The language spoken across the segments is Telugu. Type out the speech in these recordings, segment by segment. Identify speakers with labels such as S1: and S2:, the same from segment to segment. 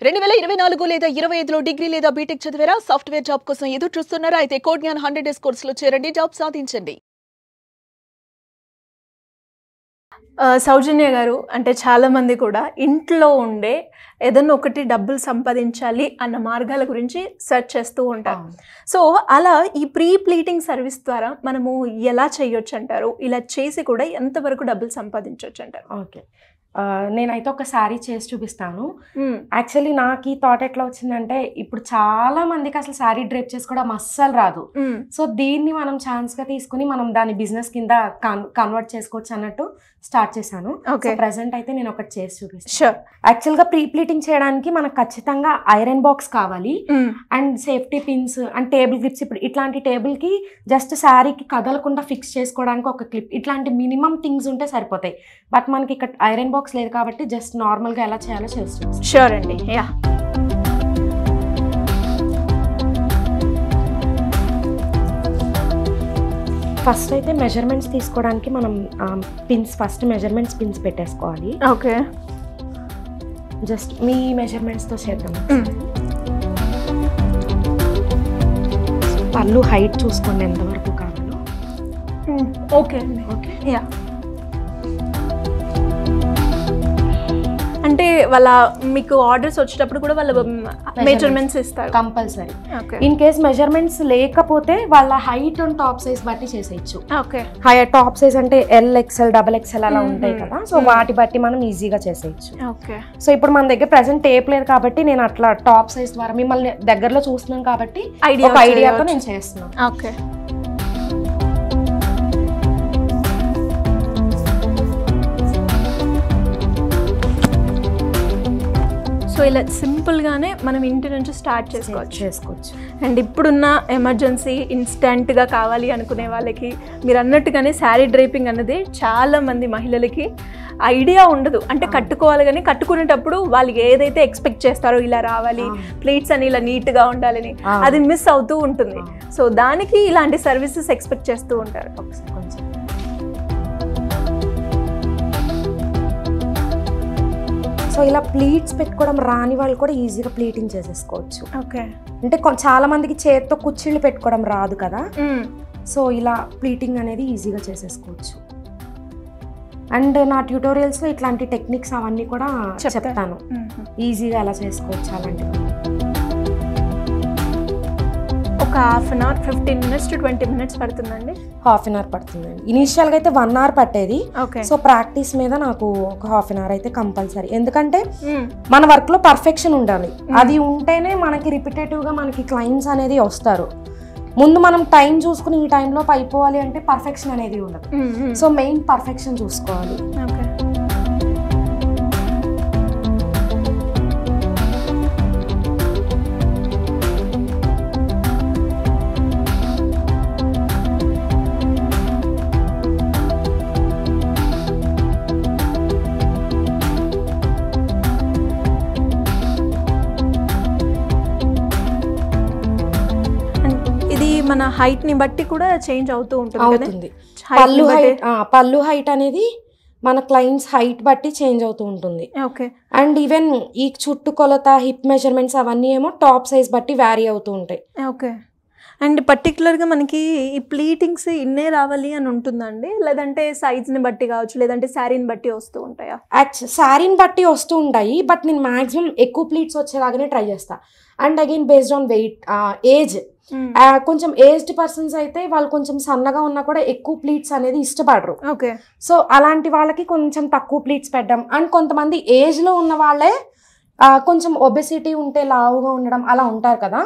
S1: 2024 లేదా 25లో డిగ్రీ లేదా బీటెక్ చదివారా? సాఫ్ట్వేర్ జాబ్ కోసం ఎదురు చూస్తున్నారా? అయితే కోడ్ జ్ఞాన్ 100 డేస్ కోర్సులో చేరండి, జాబ్ సాధించండి.
S2: సౌజన్య గారు, అంటే చాలామంది కూడా ఇంట్లో ఉండే ఏదన్నా ఒకటి డబ్బులు సంపాదించాలి అన్న మార్గాల గురించి సెర్చ్ చేస్తూ ఉంటారు. సో అలా ఈ ప్రీ ప్లీటింగ్ సర్వీస్ ద్వారా మనము ఎలా చేయొచ్చు అంటారు? ఇలా చేసి కూడా ఎంతవరకు డబ్బులు సంపాదించవచ్చు అంటారు?
S3: ఓకే, నేనైతే ఒక శారీ చేసి చూపిస్తాను. యాక్చువల్లీ నాకు ఈ థాట్ ఎట్లా వచ్చిందంటే, ఇప్పుడు చాలా మందికి అసలు శారీ డ్రేప్ చేసుకోవడం అస్సలు రాదు. సో దీన్ని మనం ఛాన్స్గా తీసుకుని మనం దాని బిజినెస్ కింద కన్వర్ట్ చేసుకోవచ్చు అన్నట్టు స్టార్ట్ చేశాను. ప్రెసెంట్ అయితే నేను ఒకటి చేసి చూపిస్తాను. యాక్చువల్గా ప్రీ ప్లీటింగ్ చేయడానికి మనకు ఖచ్చితంగా ఐరన్ బాక్స్ కావాలి, and safety pins and table clips. ఇప్పుడు ఇట్లాంటి టేబుల్కి జస్ట్ శారీకి కదలకుండా ఫిక్స్ చేసుకోవడానికి ఒక క్లిప్, ఇట్లాంటి మినిమం థింగ్స్ ఉంటే సరిపోతాయి. బట్ మనకి ఇక్కడ ఐరన్ బాక్స్ లేదు కాబట్టి జస్ట్ నార్మల్గా ఎలా చేయాలో చేస్తాం.
S2: షూర్ అండి. యా,
S3: ఫస్ట్ అయితే మెజర్మెంట్స్ తీసుకోవడానికి మనం ఫస్ట్ మెజర్మెంట్స్ పిన్స్ పెట్టేసుకోవాలి.
S2: ఓకే,
S3: జస్ట్ మీ మెజర్మెంట్స్తో చేద్దాం. పళ్ళు హైట్ చూసుకోండి ఎంతవరకు కావాలో.
S2: ఓకే అండి. Okay, yeah. అంటే వాళ్ళ మీకు ఆర్డర్స్ వచ్చేటప్పుడు కూడా వాళ్ళ మెజర్మెంట్స్ ఇస్తారు
S3: కంపల్సరీ. ఇన్ కేస్ మెజర్మెంట్స్ లేకపోతే వాళ్ళ హైట్ అండ్ టాప్ సైజ్ బట్టి చేసేయచ్చు.
S2: ఓకే,
S3: టాప్ సైజ్ అంటే XL, XXL అలా ఉంటాయి కదా, సో వాటి బట్టి మనం ఈజీగా చేసేయచ్చు.
S2: ఓకే,
S3: సో ఇప్పుడు మన దగ్గర ప్రెసెంట్ టేప్ లేదు కాబట్టి నేను అట్లా టాప్ సైజ్ ద్వారా మిమ్మల్ని దగ్గరలో చూస్తున్నాను కాబట్టి ఒక ఐడియాతో నేను చేస్తున్నాను.
S2: ఓకే, సో ఇలా సింపుల్గానే మనం ఇంటి నుంచి స్టార్ట్ చేసుకోవచ్చు. అండ్ ఇప్పుడున్న ఎమర్జెన్సీ ఇన్స్టెంట్గా కావాలి అనుకునే వాళ్ళకి మీరు అన్నట్టుగానే శారీ డ్రైపింగ్ అన్నది చాలామంది మహిళలకి ఐడియా ఉండదు. అంటే కట్టుకోవాలి, కానీ కట్టుకునేటప్పుడు వాళ్ళు ఏదైతే ఎక్స్పెక్ట్ చేస్తారో ఇలా రావాలి, ప్లేట్స్ అని ఇలా నీట్గా ఉండాలని, అది మిస్ అవుతూ ఉంటుంది. సో దానికి ఇలాంటి సర్వీసెస్ ఎక్స్పెక్ట్ చేస్తూ ఉంటారు.
S3: ఒకసారి కొంచెం సో ఇలా ప్లీట్స్ పెట్టుకోవడం రాని వాళ్ళు కూడా ఈజీగా ప్లీటింగ్ చేసేసుకోవచ్చు.
S2: ఓకే,
S3: అంటే చాలా మందికి చేతితో కుచ్చిళ్ళు పెట్టుకోవడం రాదు కదా, సో ఇలా ప్లీటింగ్ అనేది ఈజీగా చేసేసుకోవచ్చు. అండ్ నా ట్యూటోరియల్స్లో ఇట్లాంటి టెక్నిక్స్ అవన్నీ కూడా చెప్తాను, ఈజీగా ఎలా చేసుకోవచ్చు అలాంటివి.
S2: ఒక half an hour 15 minutes to 20 minutes పడుతుందండి?
S3: హాఫ్ అన్ అవర్ పడుతుందండి. ఇనీషియల్గా అయితే 1 hour పట్టేది. సో ప్రాక్టీస్ మీద నాకు ఒక హాఫ్ అన్ అవర్ అయితే కంపల్సరీ. ఎందుకంటే మన వర్క్లో పర్ఫెక్షన్ ఉండాలి, అది ఉంటేనే మనకి రిపిటేటివ్గా మనకి క్లయింట్స్ అనేది వస్తారు. ముందు మనం టైం చూసుకుని ఈ టైంలో అయిపోవాలి అంటే పర్ఫెక్షన్ అనేది ఉండదు. సో మెయిన్ పర్ఫెక్షన్ చూసుకోవాలి.
S2: మన హైట్ ని బట్టి కూడా చేంజ్ అవుతూ ఉంటుంది.
S3: పళ్ళు హైట్ అనేది మన క్లయింట్స్ హైట్ బట్టి చేంజ్ అవుతూ ఉంటుంది.
S2: ఓకే,
S3: అండ్ ఈవెన్ ఈ చుట్టు కొలత, హిప్ మెజర్మెంట్స్ అవన్నీ ఏమో టాప్ సైజ్ బట్టి వ్యారీ అవుతూ ఉంటాయి.
S2: ఓకే, అండ్ పర్టికులర్గా మనకి ఈ ప్లీటింగ్స్ ఇన్నే రావాలి అని ఉంటుందండి, లేదంటే సైజ్ని బట్టి కావచ్చు, లేదంటే శారీని బట్టి వస్తూ ఉంటాయా?
S3: శారీని బట్టి వస్తూ ఉంటాయి, బట్ నేను మాక్సిమం ఎక్కువ ప్లీట్స్ వచ్చేలాగానే ట్రై చేస్తా. And again based on weight, age. కొంచెం ఏజ్డ్ పర్సన్స్ అయితే వాళ్ళు కొంచెం సన్నగా ఉన్నా కూడా ఎక్కువ ప్లీట్స్ అనేది ఇష్టపడరు.
S2: ఓకే,
S3: సో అలాంటి వాళ్ళకి కొంచెం తక్కువ ప్లీట్స్ పెట్టడం. అండ్ కొంతమంది ఏజ్ లో ఉన్న వాళ్ళే కొంచెం ఒబెసిటీ ఉంటే లావుగా ఉండడం అలా ఉంటారు కదా,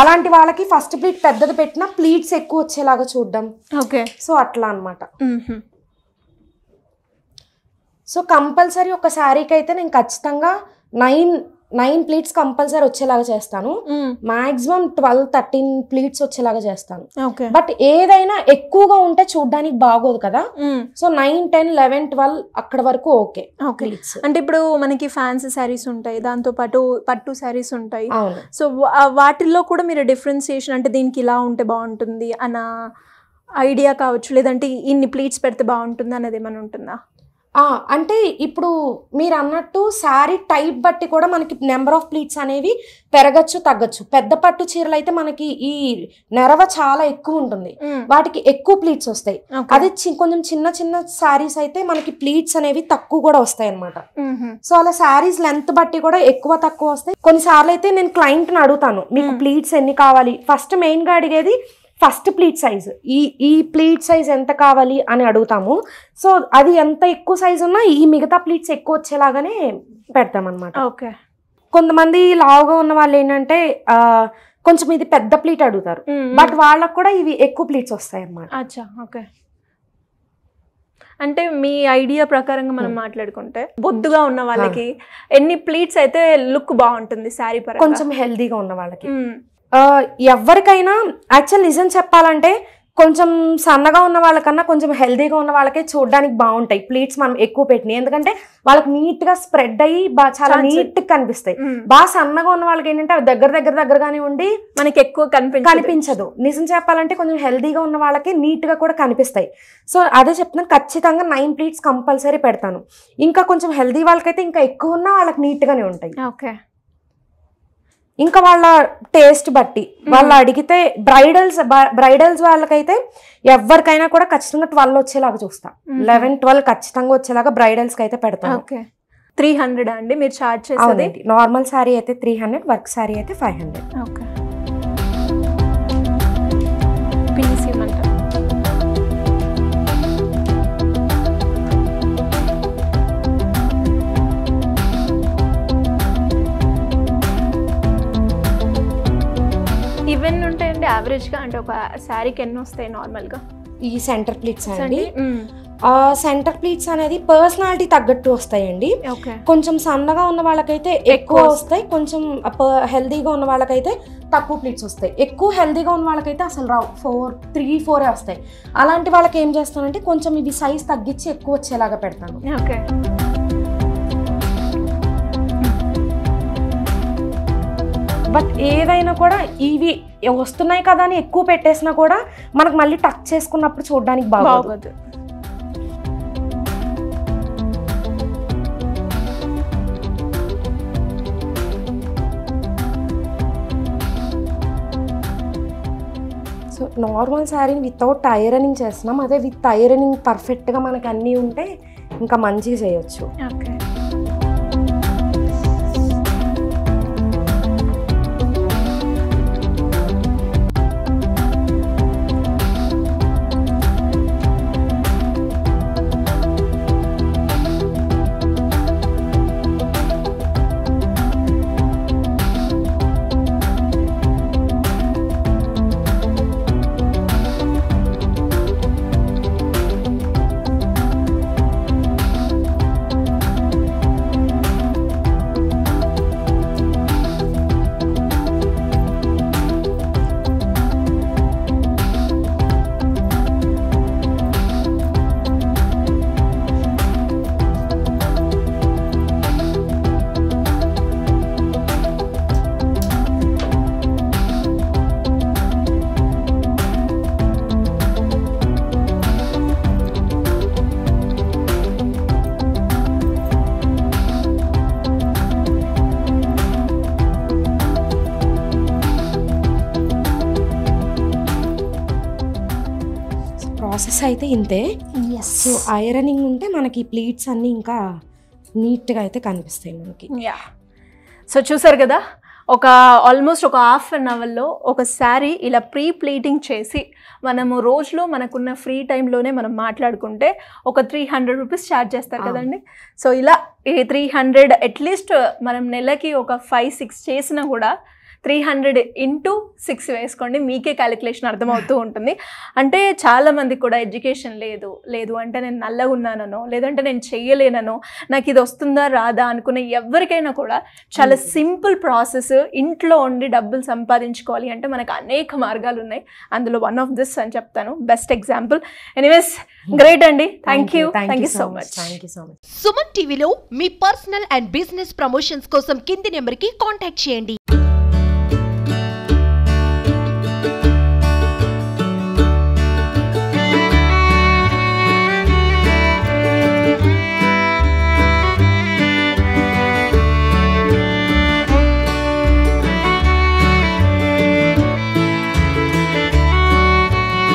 S3: అలాంటి వాళ్ళకి ఫస్ట్ ప్లీట్ పెద్దది పెట్టినా ప్లీట్స్ ఎక్కువ వచ్చేలాగా చూడడం.
S2: ఓకే,
S3: సో అట్లా అనమాట. సో కంపల్సరీ ఒక శారీకి అయితే నేను ఖచ్చితంగా 9 ప్లీట్స్ కంపల్సరీ వచ్చేలాగా చేస్తాను. మాక్సిమం 12-13 ప్లీట్స్ వచ్చేలాగా చేస్తాను. బట్ ఏదైనా ఎక్కువగా ఉంటే చూడడానికి బాగోదు కదా, సో 9, 10, 11, 12 అక్కడ వరకు ఓకే.
S2: అంటే ఇప్పుడు మనకి ఫ్యాన్సీ శారీస్ ఉంటాయి, దాంతో పాటు పట్టు శారీస్ ఉంటాయి. సో వాటిల్లో కూడా మీరు డిఫరెన్సియేషన్, అంటే దీనికి ఇలా ఉంటే బాగుంటుంది అన్న ఐడియా కావచ్చు, లేదంటే ఇన్ని ప్లీట్స్ పెడితే బాగుంటుంది అనేది ఏమైనా ఉంటుందా?
S3: అంటే ఇప్పుడు మీరు అన్నట్టు శారీ టైప్ బట్టి కూడా మనకి నెంబర్ ఆఫ్ ప్లీట్స్ అనేవి పెరగచ్చు తగ్గచ్చు. పెద్ద పట్టు చీరలు అయితే మనకి ఈ నెరవ చాలా ఎక్కువ ఉంటుంది, వాటికి ఎక్కువ ప్లీట్స్ వస్తాయి. అదే కొంచెం చిన్న చిన్న శారీస్ అయితే మనకి ప్లీట్స్ అనేవి తక్కువ కూడా వస్తాయి అనమాట. సో అలా శారీస్ లెంత్ బట్టి కూడా ఎక్కువ తక్కువ వస్తాయి. కొన్నిసార్లు అయితే నేను క్లయింట్ని అడుగుతాను, మీకు ప్లీట్స్ ఎన్ని కావాలి, ఫస్ట్ మెయిన్ గా అడిగేది ఫస్ట్ ప్లీట్ సైజ్, ఈ ప్లీట్ సైజ్ ఎంత కావాలి అని అడుగుతాము. సో అది ఎంత ఎక్కువ సైజ్ ఉన్నా ఈ మిగతా ప్లీట్స్ ఎక్కువ వచ్చేలాగానే పెడతాం అనమాట.
S2: ఓకే.
S3: కొంతమంది లావుగా ఉన్న వాళ్ళు ఏంటంటే కొంచెం ఇది పెద్ద ప్లీట్ అడుగుతారు, బట్ వాళ్ళకు కూడా ఇవి ఎక్కువ ప్లీట్స్ వస్తాయి అన్నమాట.
S2: అచ్చా, ఓకే. అంటే మీ ఐడియా ప్రకారంగా మనం మాట్లాడుకుంటే బొద్దుగా ఉన్న వాళ్ళకి ఎన్ని ప్లీట్స్ అయితే లుక్ బాగుంటుంది శారీ పరంగా?
S3: కొంచెం హెల్దీగా ఉన్న వాళ్ళకి ఎవరికైనా యాక్చువల్ నిజం చెప్పాలంటే కొంచెం సన్నగా ఉన్న వాళ్ళకన్నా కొంచెం హెల్దీగా ఉన్న వాళ్ళకే చూడడానికి బాగుంటాయి ప్లీట్స్ మనం ఎక్కువ పెట్టినాయి. ఎందుకంటే వాళ్ళకి నీట్ గా స్ప్రెడ్ అయ్యి చాలా నీట్ గా కనిపిస్తాయి. బాగా సన్నగా ఉన్న వాళ్ళకి ఏంటంటే అవి దగ్గరగానే ఉండి
S2: మనకి ఎక్కువ
S3: కనిపించదు. నిజం చెప్పాలంటే కొంచెం హెల్దీగా ఉన్న వాళ్ళకి నీట్ గా కూడా కనిపిస్తాయి. సో అదే చెప్తున్నాను, ఖచ్చితంగా 9 ప్లీట్స్ కంపల్సరీ పెడతాను. ఇంకా కొంచెం హెల్దీ వాళ్ళకైతే ఇంకా ఎక్కువ ఉన్నా వాళ్ళకి నీట్ గానే ఉంటాయి.
S2: ఓకే.
S3: ఇంకా వాళ్ళ టేస్ట్ బట్టి వాళ్ళు అడిగితే బ్రైడల్స్ వాళ్ళకైతే ఎవరికైనా కూడా ఖచ్చితంగా 12 వచ్చేలాగా చూస్తా. 11-12 ఖచ్చితంగా వచ్చేలాగా బ్రైడల్స్ కి అయితే పెడతాను.
S2: 300 అండి మీరు చార్జ్ చేసేది?
S3: నార్మల్ శారీ అయితే 300, వర్క్ శారీ అయితే 500.
S2: ఓకే. ఇవన్నీ ఉంటాయండి యావరేజ్ గా? అంటే ఒక శారీకి ఎన్ని వస్తాయి నార్మల్ గా?
S3: ఈ సెంటర్ ప్లీట్స్ అండి, సెంటర్ ప్లీట్స్ అనేది పర్సనాలిటీ తగ్గట్టు వస్తాయండి. కొంచెం సన్నగా ఉన్న వాళ్ళకైతే ఎక్కువ వస్తాయి, కొంచెం హెల్దీగా ఉన్న వాళ్ళకైతే తక్కువ ప్లీట్స్ వస్తాయి. ఎక్కువ హెల్దీగా ఉన్న వాళ్ళకైతే అసలు రావు, 3-4 వస్తాయి. అలాంటి వాళ్ళకి ఏం చేస్తానంటే కొంచెం ఇవి సైజ్ తగ్గించి ఎక్కువ వచ్చేలాగా పెడతాను.
S2: ఓకే.
S3: బట్ ఏదైనా కూడా ఇవి వస్తున్నాయి కదా అని ఎక్కువ పెట్టేసినా కూడా మనకు మళ్ళీ టచ్ చేసుకున్నప్పుడు చూడడానికి బాగోదు. సో నార్మల్ శారీని వితౌట్ ఐరనింగ్ చేస్తున్నాం, అదే విత్ ఐరనింగ్ పర్ఫెక్ట్గా మనకి అన్నీ ఉంటే ఇంకా మంచిగా చేయొచ్చు.
S2: ఓకే.
S3: ప్రాసెస్ అయితే ఇంతే. సో ఐరనింగ్ ఉంటే మనకి ప్లీట్స్ అన్నీ ఇంకా నీట్గా అయితే కనిపిస్తాయి మనకి.
S2: సో చూసారు కదా, ఆల్మోస్ట్ ఒక హాఫ్ అన్ అవర్లో ఒక శారీ ఇలా ప్రీ ప్లీటింగ్ చేసి మనము రోజులో మనకున్న ఫ్రీ టైంలోనే మనం మాట్లాడుకుంటే ఒక 300 రూపీస్ ఛార్జ్ చేస్తారు కదండి. సో ఇలా ఈ 300 అట్లీస్ట్ మనం నెలకి ఒక 5-6 చేసినా కూడా 300 × 6 వేసుకోండి, మీకే క్యాలిక్యులేషన్ అర్థమవుతూ ఉంటుంది. అంటే చాలామందికి కూడా ఎడ్యుకేషన్ లేదు అంటే నేను నల్లగా ఉన్నానో, లేదంటే నేను చెయ్యలేనో, నాకు ఇది వస్తుందా రాదా అనుకునే ఎవరికైనా కూడా చాలా సింపుల్ ప్రాసెస్. ఇంట్లో ఉండి డబ్బులు సంపాదించుకోవాలి అంటే మనకు అనేక మార్గాలు ఉన్నాయి, అందులో వన్ ఆఫ్ దిస్ అని చెప్తాను, బెస్ట్ ఎగ్జాంపుల్. ఎనీవేస్ గ్రేట్ అండి, thank you so much.
S4: Suman టీవీలో మీ పర్సనల్ అండ్ బిజినెస్ ప్రమోషన్స్ కోసం కింది నెంబర్కి కాంటాక్ట్ చేయండి.